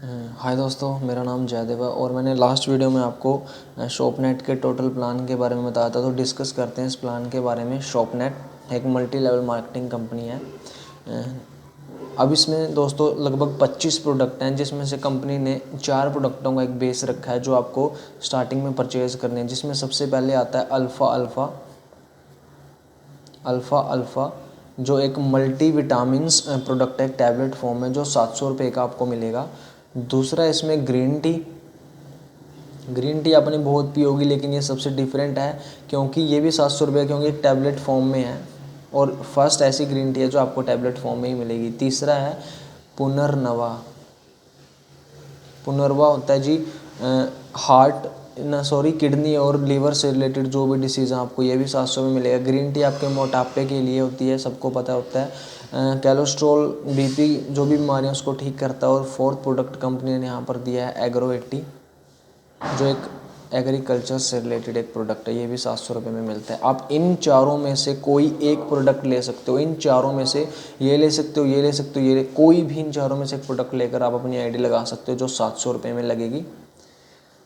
हाय दोस्तों, मेरा नाम जयदेव है और मैंने लास्ट वीडियो में आपको शॉपनेट के टोटल प्लान के बारे में बताया था। तो डिस्कस करते हैं इस प्लान के बारे में। शॉपनेट एक मल्टी लेवल मार्केटिंग कंपनी है। अब इसमें दोस्तों लगभग 25 प्रोडक्ट हैं, जिसमें से कंपनी ने 4 प्रोडक्टों का एक बेस रखा है जो आपको स्टार्टिंग में परचेज़ करने हैं। जिसमें सबसे पहले आता है अल्फ़ा अल्फ़ा, जो एक मल्टी विटामिन्स प्रोडक्ट है, एक टैबलेट फॉर्म में, जो 700 रुपये का आपको मिलेगा। दूसरा इसमें ग्रीन टी आपने बहुत पी होगी, लेकिन ये सबसे डिफरेंट है क्योंकि ये भी 700 रुपये, क्योंकि एक टैबलेट फॉर्म में है और फर्स्ट ऐसी ग्रीन टी है जो आपको टैबलेट फॉर्म में ही मिलेगी। तीसरा है पुनर्नवा होता है जी किडनी और लीवर से रिलेटेड जो भी डिसीज़ है आपको ये भी 700 में मिलेगा। ग्रीन टी आपके मोटापे के लिए होती है, सबको पता होता है। कोलेस्ट्रॉल, बीपी जो भी बीमारियाँ उसको ठीक करता है। और फोर्थ प्रोडक्ट कंपनी ने यहाँ पर दिया है एग्रो 80, जो एक एग्रीकल्चर से रिलेटेड एक प्रोडक्ट है। ये भी 700 रुपये में मिलता है। आप इन चारों में से कोई एक प्रोडक्ट ले सकते हो। इन चारों में से ये ले सकते हो, ये ले सकते हो, कोई भी इन चारों में से एक प्रोडक्ट लेकर आप अपनी आईडी लगा सकते हो जो 700 रुपये में लगेगी।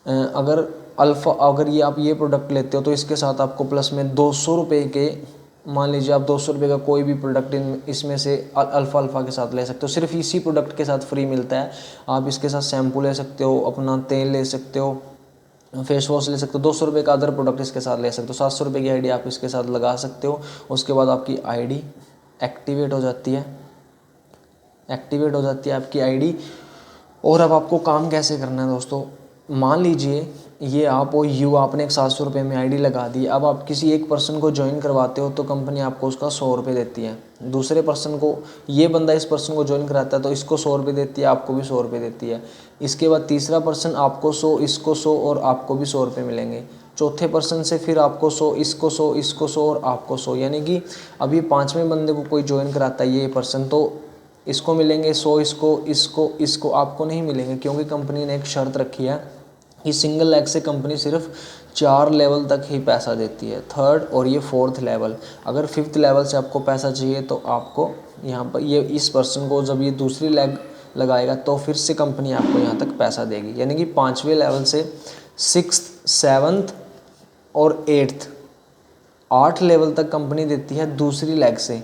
अगर ये आप ये प्रोडक्ट लेते हो तो इसके साथ आपको प्लस में 200 रुपये के, मान लीजिए आप 200 रुपये का कोई भी प्रोडक्ट इसमें से अल्फ़ा के साथ ले सकते हो। सिर्फ इसी प्रोडक्ट के साथ फ्री मिलता है। आप इसके साथ शैम्पू ले सकते हो, अपना तेल ले सकते हो, फेस वॉश ले सकते हो। 200 रुपये का अदर प्रोडक्ट इसके साथ ले सकते हो। 700 रुपये की आईडी आप इसके साथ लगा सकते हो। उसके बाद आपकी आईडी एक्टिवेट हो जाती है आपकी आईडी। और अब आपको काम कैसे करना है दोस्तों, मान लीजिए ये आप आपने एक 700 रुपये में आईडी लगा दी। अब आप किसी एक पर्सन को ज्वाइन करवाते हो तो कंपनी आपको उसका 100 रुपये देती है। दूसरे पर्सन को, ये बंदा इस पर्सन को ज्वाइन कराता है तो इसको 100 रुपये देती है, आपको भी 100 रुपये देती है। इसके बाद तीसरा पर्सन, आपको 100, इसको 100 और आपको भी 100 रुपये मिलेंगे। चौथे पर्सन से फिर आपको 100, इसको 100, इसको 100 और आपको 100। यानी कि अब ये 5वें बंदे को कोई ज्वाइन कराता है ये पर्सन, तो इसको मिलेंगे 100, इसको आपको नहीं मिलेंगे, क्योंकि कंपनी ने एक शर्त रखी है कि सिंगल लेग से कंपनी सिर्फ 4 लेवल तक ही पैसा देती है, 3rd और ये 4th लेवल। अगर 5th लेवल से आपको पैसा चाहिए तो आपको यहाँ पर ये इस पर्सन को जब ये दूसरी लेग लगाएगा तो फिर से कंपनी आपको यहाँ तक पैसा देगी। यानी कि 5वें लेवल से 6th, 7th और 8th 8 लेवल तक कंपनी देती है दूसरी लेग से।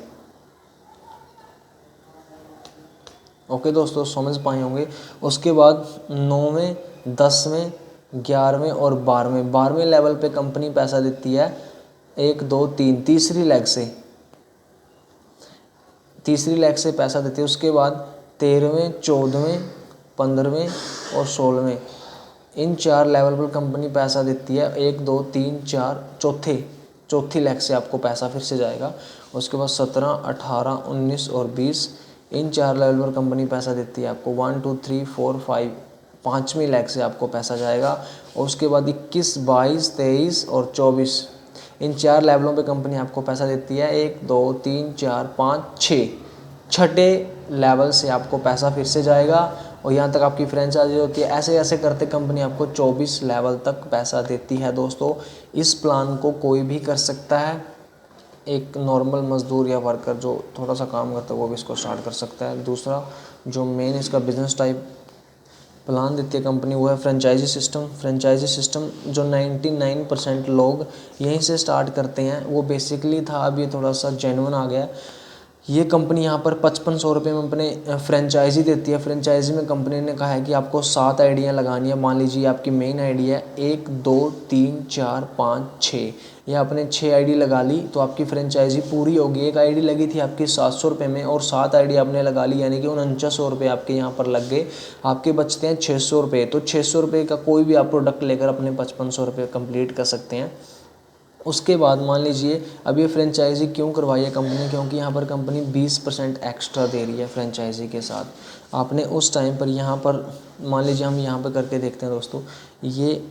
ओके दोस्तों, समझ पाए होंगे। उसके बाद 9वें, 10वें, 11वें और 12वें लेवल पे कंपनी पैसा देती है 1, 2, 3 तीसरी लेग से पैसा देती है। उसके बाद 13वें, 14वें, 15वें और 16वें इन 4 लेवल पर कंपनी पैसा देती है 1, 2, 3, 4 चौथी लेग से आपको पैसा फिर से जाएगा। उसके बाद 17, 18, 19 और 20 इन 4 लेवल पर कंपनी पैसा देती है आपको 1, 2, 3, 4, 5 5वीं लेग से आपको पैसा जाएगा। और उसके बाद 21, 22, 23 और 24 इन 4 लेवलों पे कंपनी आपको पैसा देती है 1, 2, 3, 4, 5, 6 छठे लेवल से आपको पैसा फिर से जाएगा और यहाँ तक आपकी फ्रेंचाइजी होती है। ऐसे ऐसे करते कंपनी आपको 24 लेवल तक पैसा देती है। दोस्तों, इस प्लान को कोई भी कर सकता है। एक नॉर्मल मजदूर या वर्कर जो थोड़ा सा काम करता है वो भी इसको स्टार्ट कर सकता है। दूसरा जो मेन इसका बिजनेस टाइप प्लान देती है कंपनी वो है फ्रेंचाइजी सिस्टम जो 99% लोग यहीं से स्टार्ट करते हैं। वो बेसिकली था, अब ये थोड़ा सा जेन्युइन आ गया। ये कंपनी यहाँ पर 5500 रुपये में अपने फ्रेंचाइजी देती है। फ्रेंचाइजी में कंपनी ने कहा है कि आपको 7 आईडियाँ लगानी है। मान लीजिए आपकी मेन आईडी है 1, 2, 3, 4, 5, 6, या आपने 6 आईडी लगा ली तो आपकी फ्रेंचाइजी पूरी होगी। एक आईडी लगी थी आपकी 700 रुपये में और 7 आईडी आपने लगा ली, यानी कि 4900 रुपये आपके यहाँ पर लग गए। आपके बचते हैं 600 रुपये। तो 600 रुपये का कोई भी आप प्रोडक्ट लेकर अपने 5500 रुपये कंप्लीट कर सकते हैं। उसके बाद मान लीजिए अब ये फ्रेंचाइजी क्यों करवाई है कंपनी, क्योंकि यहाँ पर कंपनी 20% एक्स्ट्रा दे रही है फ्रेंचाइजी के साथ। आपने उस टाइम पर यहाँ पर मान लीजिए हम यहाँ पर करके देखते हैं दोस्तों। ये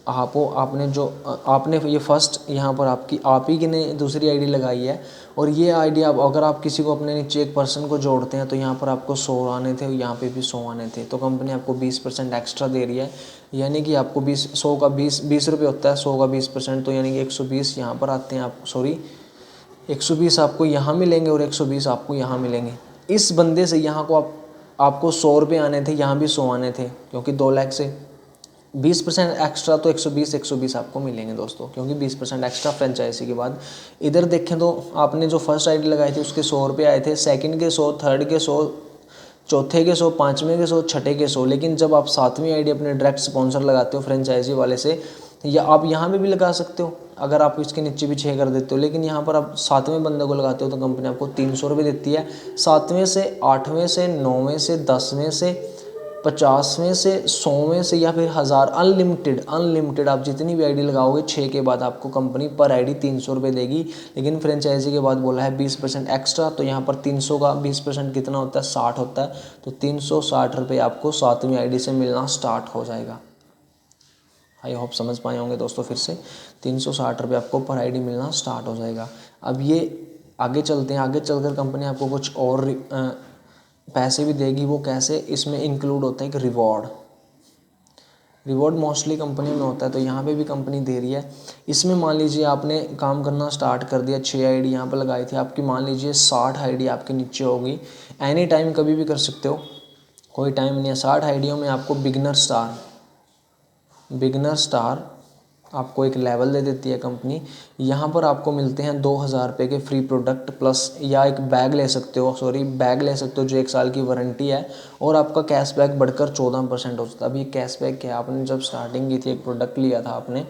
आपने ये फर्स्ट यहाँ पर आप ही ने दूसरी आईडी लगाई है और ये आईडी अगर आप किसी को अपने नीचे एक पर्सन को जोड़ते हैं तो यहाँ पर आपको 100 आने थे और यहाँ पे भी 100 आने थे। तो कंपनी आपको 20% एक्स्ट्रा दे रही है, यानी कि आपको 100 का 20 रुपये होता है, 100 का 20%, तो यानी कि 120 यहाँ पर आते हैं। 120 आपको यहाँ मिलेंगे और 120 आपको यहाँ मिलेंगे। इस बंदे से यहाँ को आपको 100 रुपये आने थे, यहाँ भी 100 आने थे, क्योंकि 2 लाख से 20% एक्स्ट्रा तो 120 आपको मिलेंगे दोस्तों, क्योंकि 20% एक्स्ट्रा फ्रेंचाइजी के बाद। इधर देखें तो आपने जो फर्स्ट आईडी लगाई थी उसके 100 रुपये आए थे, सेकंड के 100, थर्ड के 100, चौथे के 100, पाँचवें के 100, छठे के 100। लेकिन जब आप 7वीं आईडी अपने डायरेक्ट स्पॉन्सर लगाते हो फ्रेंचाइजी वाले से, या आप यहाँ पे भी लगा सकते हो अगर आप इसके नीचे भी 6 कर देते हो, लेकिन यहाँ पर आप 7वें बंदे को लगाते हो तो कंपनी आपको 300 रुपये देती है। 7वें से, 8वें से, 9वें से, 10वें से, 50वें से, 100वें से या फिर 1000, अनलिमिटेड आप जितनी भी आईडी लगाओगे 6 के बाद आपको कंपनी पर आईडी 300 रुपये देगी। लेकिन फ्रेंचाइजी के बाद बोला है 20% एक्स्ट्रा, तो यहाँ पर 300 का 20% कितना होता है, 60 होता है। तो 360 रुपये आपको 7वीं आईडी से मिलना स्टार्ट हो जाएगा। आई होप समझ पाए होंगे दोस्तों। फिर से 360 रुपये आपको पर आईडी मिलना स्टार्ट हो जाएगा। अब ये आगे चलते हैं, आगे चलकर कंपनी आपको कुछ और पैसे भी देगी। वो कैसे, इसमें इंक्लूड होता है एक रिवॉर्ड मोस्टली कंपनी में होता है, तो यहाँ पे भी कंपनी दे रही है। इसमें मान लीजिए आपने काम करना स्टार्ट कर दिया, 6 आईडी यहाँ पर लगाई थी आपकी, मान लीजिए 60 आईडी आपके नीचे होगी। एनी टाइम कभी भी कर सकते हो, कोई टाइम नहीं है। 60 आईडियों में आपको बिगनर स्टार आपको एक लेवल दे देती है कंपनी। यहाँ पर आपको मिलते हैं 2000 रुपये के फ्री प्रोडक्ट प्लस, या एक बैग ले सकते हो जो 1 साल की वारंटी है, और आपका कैशबैक बढ़कर 14% हो जाता है। अब ये कैशबैक क्या है, आपने जब स्टार्टिंग की थी, एक प्रोडक्ट लिया था आपने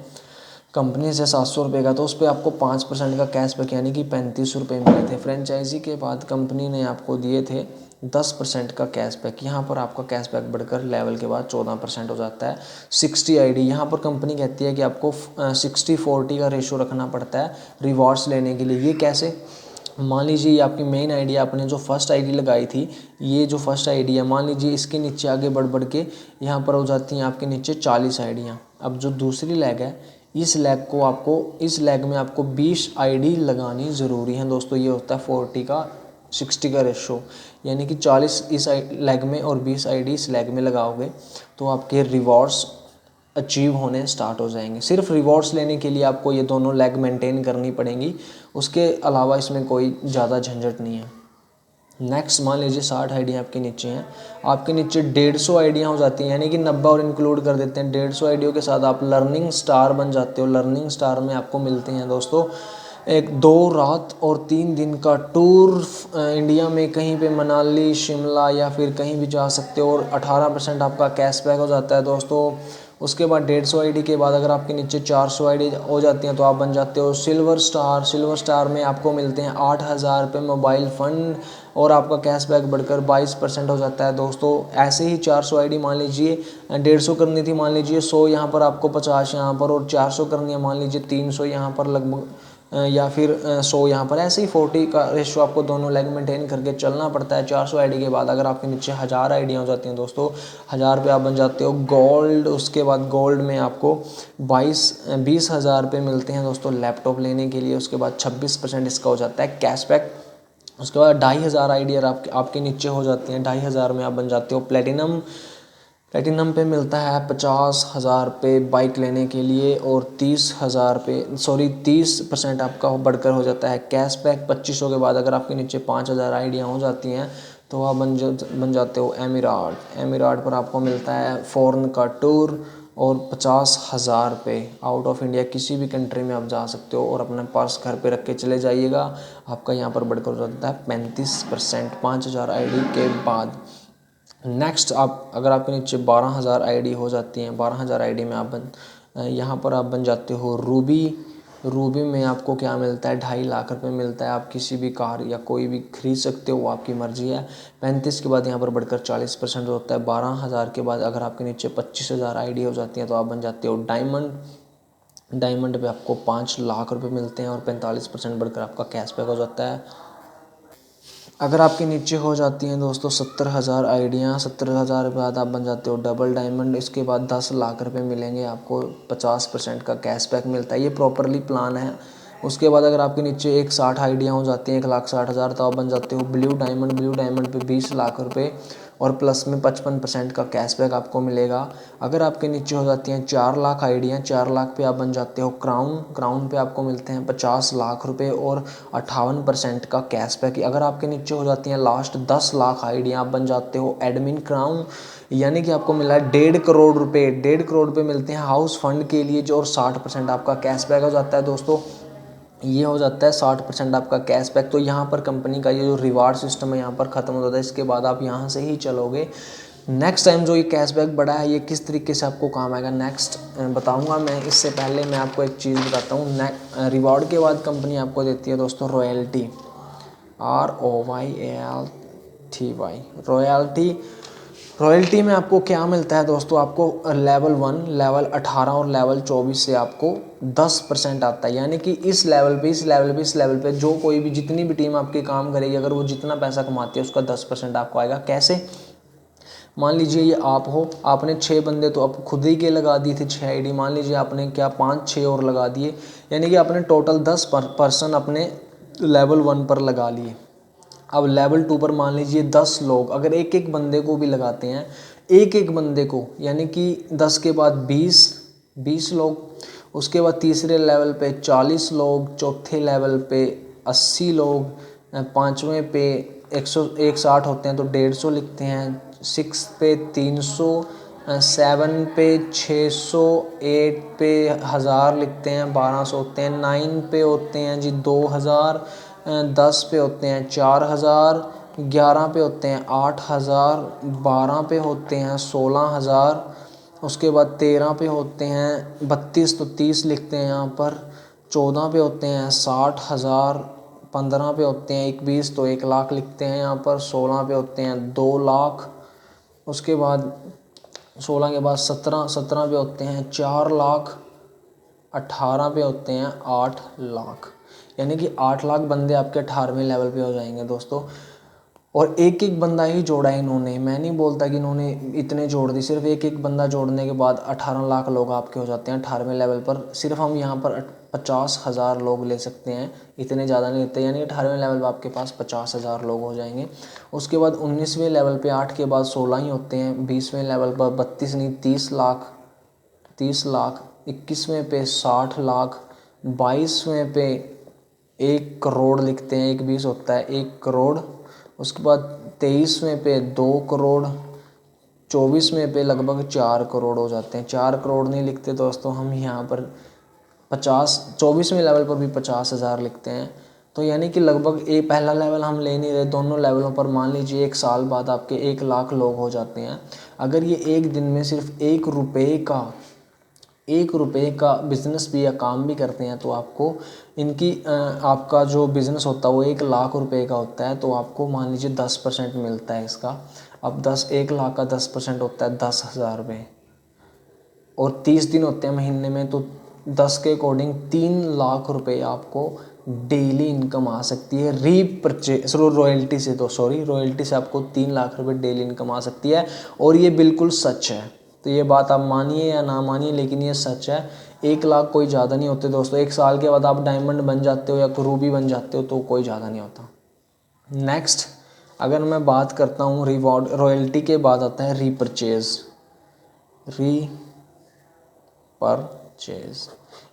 कंपनी से 700 रुपये का, तो उस पर आपको 5% का कैशबैक यानी कि 35 रुपये मिले थे। फ्रेंचाइजी के बाद कंपनी ने आपको दिए थे 10% का कैशबैक। यहाँ पर आपका कैशबैक बढ़कर लेवल के बाद 14% हो जाता है। 60 आईडी, यहाँ पर कंपनी कहती है कि आपको 60-40 का रेशो रखना पड़ता है रिवॉर्ड्स लेने के लिए। ये कैसे, मान लीजिए ये आपकी मेन आईडी, आपने जो फर्स्ट आईडी लगाई थी, ये जो फर्स्ट आईडी है, मान लीजिए इसके नीचे आगे बढ़ के यहाँ पर हो जाती हैं आपके नीचे 40 आईडियाँ। अब जो दूसरी लेग है, इस लेग में आपको 20 आईडी लगानी ज़रूरी है दोस्तों। ये होता है 40-60 का रेशो, यानी कि 40 इस लेग में और 20 आईडी इस लेग में लगाओगे तो आपके रिवॉर्ड्स अचीव होने स्टार्ट हो जाएंगे। सिर्फ रिवॉर्ड्स लेने के लिए आपको ये दोनों लेग मेंटेन करनी पड़ेंगी, उसके अलावा इसमें कोई ज़्यादा झंझट नहीं है। नेक्स्ट मान लीजिए 60 आईडियाँ आपके नीचे हैं, आपके नीचे 150 आईडियाँ हो जाती हैं, यानी कि 90 और इंक्लूड कर देते हैं। 150 आईडियों के साथ आप लर्निंग स्टार बन जाते हो। लर्निंग स्टार में आपको मिलते हैं दोस्तों एक 2 रात और 3 दिन का टूर, इंडिया में कहीं पे मनाली, शिमला या फिर कहीं भी जा सकते हो, और 18% आपका कैशबैक हो जाता है दोस्तों। उसके बाद 150 आईडी के बाद अगर आपके नीचे 400 आईडी हो जाती हैं तो आप बन जाते हो सिल्वर स्टार में आपको मिलते हैं 8000 रुपये मोबाइल फ़ंड, और आपका कैशबैक बढ़कर 22% हो जाता है दोस्तों। ऐसे ही 400 आईडी, मान लीजिए 150 करनी थी, मान लीजिए 100 यहाँ पर आपको 50 यहाँ पर, और 400 करनी है मान लीजिए 300 यहाँ पर लगभग, या फिर 100 यहाँ पर। ऐसे ही 40 का रेशो आपको दोनों लेग मेंटेन करके चलना पड़ता है। 400 आईडी के बाद अगर आपके नीचे 1000 आईडियाँ हो जाती हैं दोस्तों, 1000 रुपये आप बन जाते हो गोल्ड। उसके बाद गोल्ड में आपको 20,000 रुपये मिलते हैं दोस्तों लैपटॉप लेने के लिए। उसके बाद 26% इसका हो जाता है कैशबैक। उसके बाद 2500 आईडिया आपके नीचे हो जाती हैं, 2500 में आप बन जाते हो प्लेटिनम पे मिलता है 50,000 रुपये बाइक लेने के लिए, और 30% आपका बढ़कर हो जाता है कैशबैक। 2500 के बाद अगर आपके नीचे 5000 आईडियाँ हो जाती हैं तो आप बन जाते हो एमिराट पर आपको मिलता है फ़ॉरेन का टूर, और 50,000 रुपये आउट ऑफ इंडिया किसी भी कंट्री में आप जा सकते हो, और अपना पर्स घर पे रख के चले जाइएगा। आपका यहाँ पर बढ़कर हो जाता है 35% 5000 आईडी के बाद। नेक्स्ट अगर आपके नीचे 12,000 आईडी हो जाती हैं, 12,000 आईडी में आप यहाँ पर आप बन जाते हो रूबी में आपको क्या मिलता है, 2.5 लाख रुपये मिलता है। आप किसी भी कार या कोई भी खरीद सकते हो, वो आपकी मर्जी है। 35 के बाद यहाँ पर बढ़कर 40% होता है। 12,000 के बाद अगर आपके नीचे 25,000 आईडी हो जाती हैं तो आप बन जाते हो डायमंड पे आपको 5 लाख रुपये मिलते हैं, और 45% बढ़कर आपका कैशबैक हो जाता है। अगर आपके नीचे हो जाती हैं दोस्तों 70,000 आईडियाँ, 70,000 के बाद आप बन जाते हो डबल डायमंड। इसके बाद 10 लाख रुपए मिलेंगे आपको, 50% का कैशबैक मिलता है। ये प्रॉपरली प्लान है। उसके बाद अगर आपके नीचे 160 आईडियाँ हो जाती हैं, 1,60,000, तो आप बन जाते हो ब्लू डायमंड पे 20 लाख रुपए, और प्लस में 55% का कैशबैक आपको मिलेगा। अगर आपके नीचे हो जाती हैं 4 लाख आईडियाँ, 4 लाख पे आप बन जाते हो क्राउन पे आपको मिलते हैं 50 लाख रुपए और 58% का कैशबैक। अगर आपके नीचे हो जाती हैं लास्ट 10 लाख आईडियाँ, आप बन जाते हो एडमिन क्राउन, यानी कि आपको मिला है 1.5 करोड़ रुपए। 1.5 करोड़ रुपए मिलते हैं हाउस फंड के लिए जो, और 60% आपका कैशबैक हो जाता है दोस्तों। ये हो जाता है 60% आपका कैशबैक। तो यहाँ पर कंपनी का ये जो रिवार्ड सिस्टम है यहाँ पर ख़त्म हो जाता है। इसके बाद आप यहाँ से ही चलोगे। नेक्स्ट टाइम जो ये कैशबैक बढ़ा है ये किस तरीके से आपको काम आएगा नेक्स्ट बताऊँगा मैं। इससे पहले मैं आपको एक चीज़ बताता हूँ। रिवार्ड के बाद कंपनी आपको देती है दोस्तों रॉयल्टी, ROYLTY। रॉयल्टी में आपको क्या मिलता है दोस्तों, आपको लेवल 1, लेवल 18 और लेवल 24 से आपको 10% आता है। यानी कि इस लेवल पे जो कोई भी, जितनी भी टीम आपकी काम करेगी, अगर वो जितना पैसा कमाती है उसका 10% आपको आएगा। कैसे? मान लीजिए ये आप हो, आपने 6 बंदे तो आप खुद ही के लगा दिए थे, 6 आईडी। मान लीजिए आपने क्या 5-6 और लगा दिए, यानी कि आपने टोटल 10 पर्सन अपने लेवल 1 पर लगा लिए। अब लेवल 2 पर मान लीजिए 10 लोग, अगर एक एक बंदे को भी लगाते हैं, एक एक बंदे को, यानी कि 10 के बाद 20 लोग, उसके बाद तीसरे लेवल पे 40 लोग, चौथे लेवल पे 80 लोग, पाँचवें पे 160 होते हैं तो 150 लिखते हैं, 6 पे 300, 7 पे 600, 8 पे 1000 लिखते हैं, 1200 होते हैं, 9 पे होते हैं जी 2000, 10 पे होते हैं 4000, 11 पे होते हैं 8000, 12 पे होते हैं 16000, उसके बाद 13 पे होते हैं 32 तो 30 लिखते हैं यहाँ पर, 14 पे होते हैं 60,000, 15 पे होते हैं 21 तो 1 लाख लिखते हैं यहाँ पर, 16 पे होते हैं 2 लाख, उसके बाद 16 के बाद 17 पे होते हैं 4 लाख, 18 पे होते हैं 8 लाख। यानी कि 8 लाख बंदे आपके 18वें लेवल पे हो जाएंगे दोस्तों। और एक एक बंदा ही जोड़ा है इन्होंने, मैं नहीं बोलता कि इन्होंने इतने जोड़ दी, सिर्फ एक एक बंदा जोड़ने के बाद 18 लाख लोग आपके हो जाते हैं 18वें लेवल पर। सिर्फ हम यहाँ पर 50,000 लोग ले सकते हैं, इतने ज़्यादा नहीं लेते, यानी 18वें लेवल पर आपके पास 50,000 लोग हो जाएंगे। उसके बाद 19वें लेवल पे 8 के बाद 16 ही होते हैं, 20वें लेवल पर 32 नहीं 30 लाख, 21वें पे 60 लाख, 22वें पे 1 करोड़ लिखते हैं, 1 20 होता है 1 करोड़, उसके बाद 23वें पे 2 करोड़, 24वें पे लगभग 4 करोड़ हो जाते हैं। 4 करोड़ नहीं लिखते दोस्तों हम यहाँ पर 24वें लेवल पर भी 50,000 लिखते हैं। तो यानी कि लगभग पहला लेवल हम ले नहीं रहे, दोनों लेवलों पर मान लीजिए 1 साल बाद आपके 1 लाख लोग हो जाते हैं। अगर ये एक दिन में सिर्फ 1 रुपये का बिज़नेस भी या काम भी करते हैं तो आपको आपका जो बिज़नेस होता है वो 1 लाख रुपए का होता है, तो आपको मान लीजिए 10% मिलता है इसका। अब 1 लाख का 10% होता है 10,000 रुपये, और 30 दिन होते हैं महीने में, तो 10 के अकॉर्डिंग 3 लाख रुपए आपको डेली इनकम आ सकती है रॉयल्टी से। तो रॉयल्टी से आपको 3 लाख रुपए डेली इनकम आ सकती है, और ये बिल्कुल सच है। तो ये बात आप मानिए या ना मानिए, लेकिन ये सच है। 1 लाख कोई ज़्यादा नहीं होते दोस्तों। 1 साल के बाद आप डायमंड बन जाते हो या रूबी बन जाते हो तो कोई ज़्यादा नहीं होता। नेक्स्ट अगर मैं बात करता हूँ रिवॉर्ड, रॉयल्टी के बाद आता है रीपरचेज़।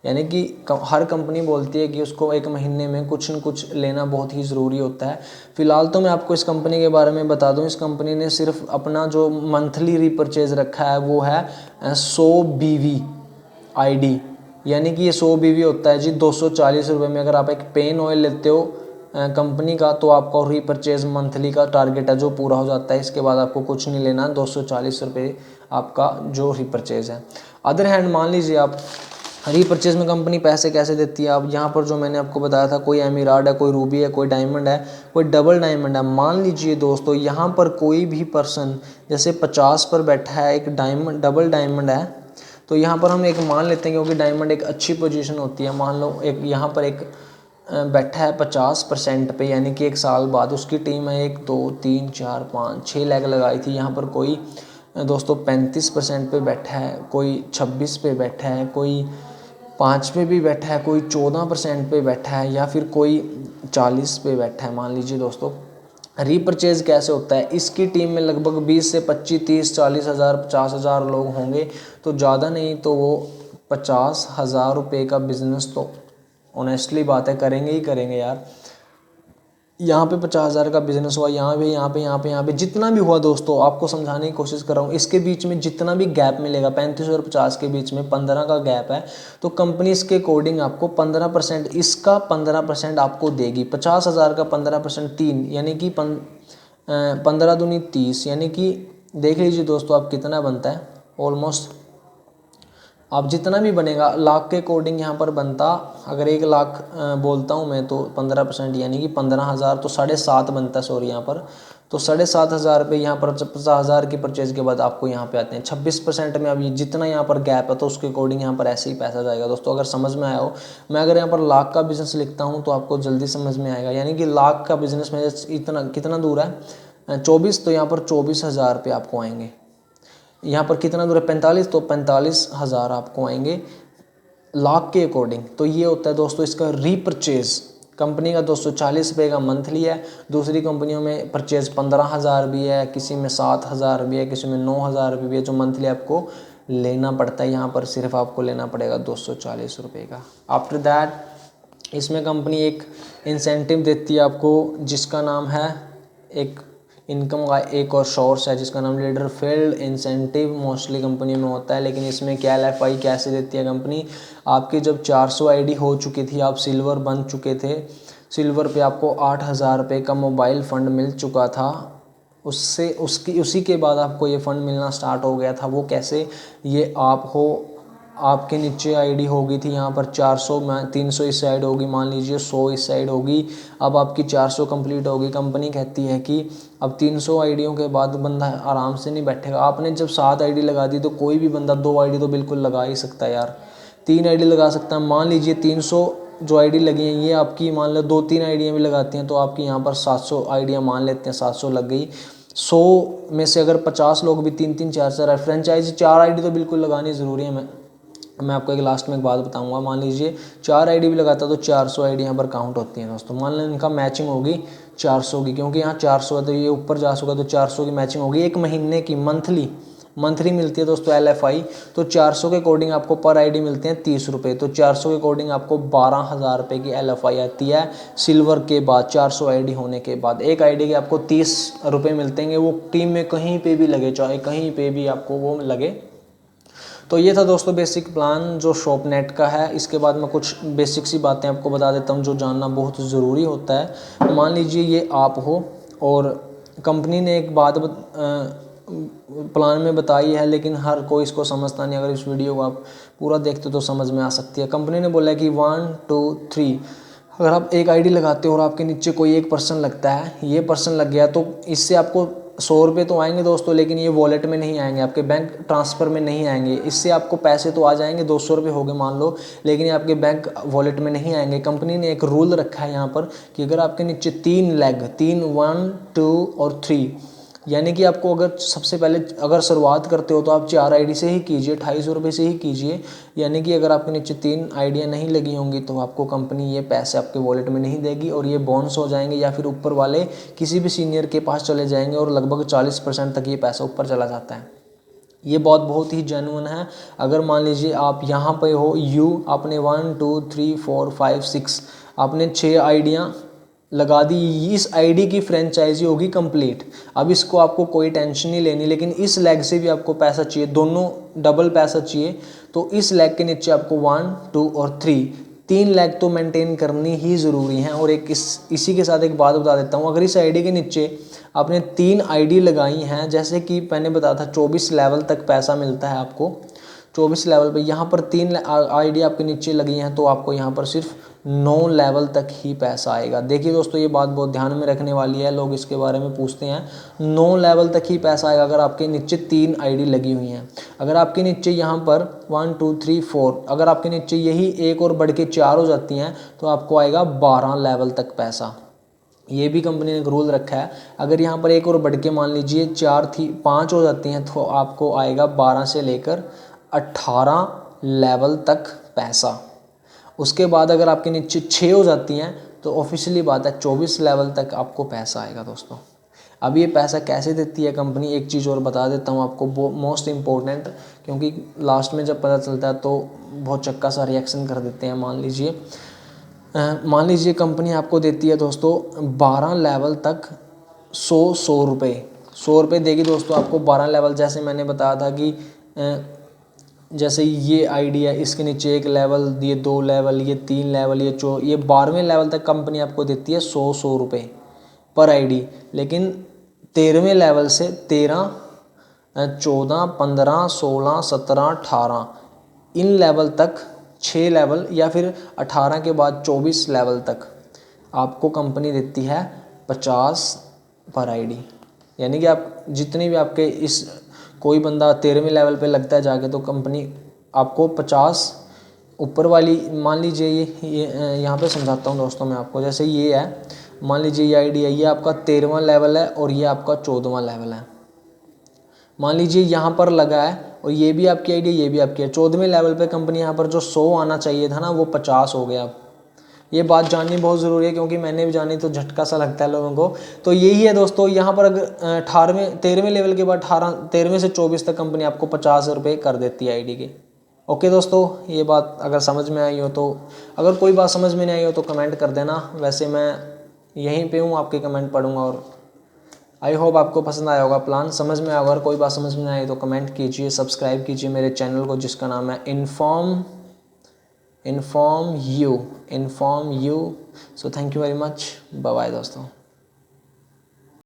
यानी कि हर कंपनी बोलती है कि उसको एक महीने में कुछ न कुछ लेना बहुत ही ज़रूरी होता है। फ़िलहाल तो मैं आपको इस कंपनी के बारे में बता दूं, इस कंपनी ने सिर्फ अपना जो मंथली रीपरचेज़ रखा है वो है 100 BV आईडी, यानी कि ये 100 BV होता है जी 240 रुपये में। अगर आप एक पेन ऑयल लेते हो कंपनी का तो आपका रीपरचेज़ मंथली का टारगेट है जो पूरा हो जाता है। इसके बाद आपको कुछ नहीं लेना, 240 रुपये आपका जो रीपरचेज़ है। अदर हैंड मान लीजिए आप रीपरचेज़ में कंपनी पैसे कैसे देती है, अब यहाँ पर जो मैंने आपको बताया था, कोई एमिराड है, कोई रूबी है, कोई डायमंड है, कोई डबल डायमंड है। मान लीजिए दोस्तों यहाँ पर कोई भी पर्सन जैसे 50 पर बैठा है, एक डबल डायमंड है, तो यहाँ पर हम एक मान लेते हैं क्योंकि डायमंड एक अच्छी पोजीशन होती है। मान लो एक यहाँ पर एक बैठा है 50% पे, यानी कि 1 साल बाद उसकी टीम है 1 2 3 4 5 6 लैग लगाई थी। यहाँ पर कोई दोस्तों 35% पे बैठा है, कोई 26 पे बैठा है, कोई 5 पे भी बैठा है, कोई 14% पे बैठा है, या फिर कोई 40 पे बैठा है मान लीजिए दोस्तों। रीपरचेज कैसे होता है, इसकी टीम में लगभग 20 से 25, 30, 40 हज़ार, 50 हज़ार लोग होंगे, तो ज़्यादा नहीं तो वो 50,000 रुपये का बिजनेस तो ऑनेस्टली बात है करेंगे ही करेंगे यार। यहाँ पे 50,000 का बिजनेस हुआ, यहाँ पे जितना भी हुआ दोस्तों, आपको समझाने की कोशिश कर रहा हूँ। इसके बीच में जितना भी गैप मिलेगा 35 और 50 के बीच में 15 का गैप है, तो कंपनी इसके अकॉर्डिंग आपको 15%, इसका 15% आपको देगी। 50,000 का 15% 3, यानी कि 15 दूनी 30, यानी कि देख लीजिए दोस्तों आप कितना बनता है। ऑलमोस्ट आप जितना भी बनेगा लाख के अकॉर्डिंग यहाँ पर बनता, अगर 1 लाख बोलता हूँ मैं तो 15% यानी कि 15,000, तो 7.5 बनता है सॉरी यहाँ पर। तो 7,500 रुपये यहाँ पर 50,000 की परचेज के बाद आपको यहाँ पे आते हैं 26% में। अब ये जितना यहाँ पर गैप है तो उसके अकॉर्डिंग यहाँ पर ऐसे ही पैसा जाएगा दोस्तों। अगर समझ में आया हो, मैं अगर यहाँ पर लाख का बिजनेस लिखता हूँ तो आपको जल्दी समझ में आएगा। यानी कि लाख का बिजनेस में इतना कितना दूर है 24, तो यहाँ पर 24,000 रुपये आपको आएंगे। यहाँ पर कितना दूर है 45, तो 45,000 आपको आएंगे लाख के अकॉर्डिंग। तो ये होता है दोस्तों इसका रीपरचेज। कंपनी का दोस्तों 40 रुपये का मंथली है, दूसरी कंपनियों में परचेज 15,000 भी है, किसी में 7,000 भी है, किसी में 9,000 भी है, जो मंथली आपको लेना पड़ता है। यहाँ पर सिर्फ आपको लेना पड़ेगा 240 रुपये का। आफ्टर दैट इसमें कंपनी एक इंसेंटिव देती है आपको, जिसका नाम है, एक इनकम का एक और सोर्स है जिसका नाम leader field incentive mostly company में होता है। लेकिन इसमें क्या LFI कैसे देती है कंपनी, आपकी जब 400 आईडी हो चुकी थी, आप सिल्वर बन चुके थे, सिल्वर पे आपको 8,000 रुपये का मोबाइल फ़ंड मिल चुका था, उसी के बाद आपको ये फ़ंड मिलना स्टार्ट हो गया था। वो कैसे, ये आपके नीचे आईडी होगी थी यहाँ पर 400 में 300 इस साइड होगी, मान लीजिए 100 इस साइड होगी। अब आपकी 400 कंप्लीट होगी, कंपनी कहती है कि अब 300 आईडियों के बाद बंदा आराम से नहीं बैठेगा। आपने जब 7 आईडी लगा दी तो कोई भी बंदा 2 आईडी तो बिल्कुल लगा ही सकता है यार, 3 आईडी लगा सकता है। मान लीजिए 300 जो आईडी लगी हैं ये आपकी, मान लो 2-3 आईडियाँ भी लगाती हैं तो आपकी यहाँ पर 700 आईडियाँ मान लेते हैं, 700 लग गई। 100 में से अगर 50 लोग भी 3-3 4-4 फ्रेंचाइजी 4 आईडी तो बिल्कुल लगानी ज़रूरी है। मैं आपको एक लास्ट में एक बात बताऊंगा, मान लीजिए 4 आईडी भी लगाता तो 400 आईडी यहाँ पर काउंट होती हैं दोस्तों। मान लो इनका मैचिंग होगी 400 की, क्योंकि यहाँ 400 है तो ये ऊपर जा चुका, तो 400 की मैचिंग होगी। एक महीने की मंथली मिलती है दोस्तों LFI, तो 400 के अकॉर्डिंग आपको पर आईडी मिलते हैं 30 रुपये, तो 400 के अकॉर्डिंग आपको 12,000 रुपये की LFI आती है सिल्वर के बाद। 400 आईडी होने के बाद एक आईडी के आपको 30 रुपये मिलते हैं, वो टीम में कहीं पे भी लगे, चाहे कहीं पे भी आपको वो लगे। तो ये था दोस्तों बेसिक प्लान जो शॉपनेट का है। इसके बाद मैं कुछ बेसिक सी बातें आपको बता देता हूँ जो जानना बहुत ज़रूरी होता है। मान लीजिए ये आप हो और कंपनी ने एक बात प्लान में बताई है, लेकिन हर कोई इसको समझता नहीं। अगर इस वीडियो को आप पूरा देखते तो समझ में आ सकती है। कंपनी ने बोला है कि 1 2 3, अगर आप एक आईडी लगाते हो और आपके नीचे कोई एक पर्सन लगता है, ये पर्सन लग गया, तो इससे आपको 100 रुपये तो आएंगे दोस्तों, लेकिन ये वॉलेट में नहीं आएंगे, आपके बैंक ट्रांसफ़र में नहीं आएंगे। इससे आपको पैसे तो आ जाएंगे, 200 रुपये हो गए मान लो, लेकिन ये आपके बैंक वॉलेट में नहीं आएंगे। कंपनी ने एक रूल रखा है यहाँ पर कि अगर आपके नीचे 3 लेग 3 1 2 और 3, यानी कि आपको अगर सबसे पहले अगर शुरुआत करते हो तो आप 4 आईडी से ही कीजिए, 250 रुपये से ही कीजिए। यानी कि अगर आपके नीचे 3 आईडियाँ नहीं लगी होंगी तो आपको कंपनी ये पैसे आपके वॉलेट में नहीं देगी, और ये बोनस हो जाएंगे या फिर ऊपर वाले किसी भी सीनियर के पास चले जाएंगे, और लगभग 40% तक ये पैसा ऊपर चला जाता है। ये बहुत ही जेन्युइन है। अगर मान लीजिए आप यहाँ पे हो, आपने 1 2 3 4 5 6 आपने 6 आईडियाँ लगा दी, इस आईडी की फ्रेंचाइजी होगी कंप्लीट। अब इसको आपको कोई टेंशन नहीं लेनी, लेकिन इस लेग से भी आपको पैसा चाहिए, दोनों डबल पैसा चाहिए। तो इस लेग के नीचे आपको 1 2 और 3 लेग तो मेंटेन करनी ही ज़रूरी है। और एक इसी के साथ एक बात बता देता हूँ, अगर इस आईडी के नीचे आपने 3 आईडी लगाई हैं, जैसे कि मैंने बताया था 24 लेवल तक पैसा मिलता है आपको, 24 लेवल पे यहाँ पर 3 आईडी आपके नीचे लगी हैं, तो आपको यहाँ पर सिर्फ 9 लेवल तक ही पैसा आएगा। देखिए दोस्तों ये बात बहुत ध्यान में रखने वाली है, लोग इसके बारे में पूछते हैं। 9 लेवल तक ही पैसा आएगा अगर आपके नीचे 3 आईडी लगी हुई हैं। अगर आपके नीचे यहाँ पर 1 2 3 4, अगर आपके नीचे यही एक और बढ़ के 4 हो जाती हैं तो आपको आएगा 12 लेवल तक पैसा। ये भी कंपनी ने एक रूल रखा है, अगर यहाँ पर एक और बढ़ के मान लीजिए 5 हो जाती हैं तो आपको आएगा 12 से लेकर 18 लेवल तक पैसा। उसके बाद अगर आपके नीचे 6 हो जाती हैं तो ऑफिशियली बात है 24 लेवल तक आपको पैसा आएगा दोस्तों। अब ये पैसा कैसे देती है कंपनी, एक चीज़ और बता देता हूँ आपको, मोस्ट इम्पोर्टेंट, क्योंकि लास्ट में जब पता चलता है तो बहुत चक्का सा रिएक्शन कर देते हैं। मान लीजिए कंपनी आपको देती है दोस्तों 12 लेवल तक 100 रुपये देगी दोस्तों आपको 12 लेवल। जैसे मैंने बताया था कि जैसे ये आईडी है, इसके नीचे 1 लेवल, ये 2 लेवल, ये 3 लेवल, ये 12वें लेवल तक कंपनी आपको देती है 100 रुपये पर आईडी। लेकिन 13वें लेवल से 13, 14, 15, 16, 17, 18 इन लेवल तक 6 लेवल, या फिर 18 के बाद 24 लेवल तक आपको कंपनी देती है 50 पर आईडी। यानी कि आप जितनी भी आपके इस कोई बंदा 13वें लेवल पे लगता है जाके, तो कंपनी आपको 50 ऊपर वाली, मान लीजिए ये यहाँ पे समझाता हूँ दोस्तों मैं आपको। जैसे ये है, मान लीजिए ये आईडी है, ये आपका 13वां लेवल है और ये आपका 14वां लेवल है। मान लीजिए यहाँ पर लगा है और ये भी आपकी आईडी, ये भी आपकी है। 14वें लेवल पे कंपनी यहाँ पर जो 100 आना चाहिए था ना, वो 50 हो गया। ये बात जाननी बहुत ज़रूरी है, क्योंकि मैंने भी जानी तो झटका सा लगता है लोगों को। तो यही है दोस्तों, यहाँ पर अगर 13वें लेवल के बाद 13वें से 24 तक कंपनी आपको 50 रुपये कर देती है आईडी के। ओके दोस्तों, ये बात अगर समझ में आई हो तो, अगर कोई बात समझ में नहीं आई हो तो कमेंट कर देना। वैसे मैं यहीं पे हूँ, आपके कमेंट पढ़ूंगा। और आई होप आपको पसंद आया होगा, प्लान समझ में आया। अगर कोई बात समझ में नहीं आई तो कमेंट कीजिए, सब्सक्राइब कीजिए मेरे चैनल को, जिसका नाम है inform you. So thank you very much, bye bye दोस्तों।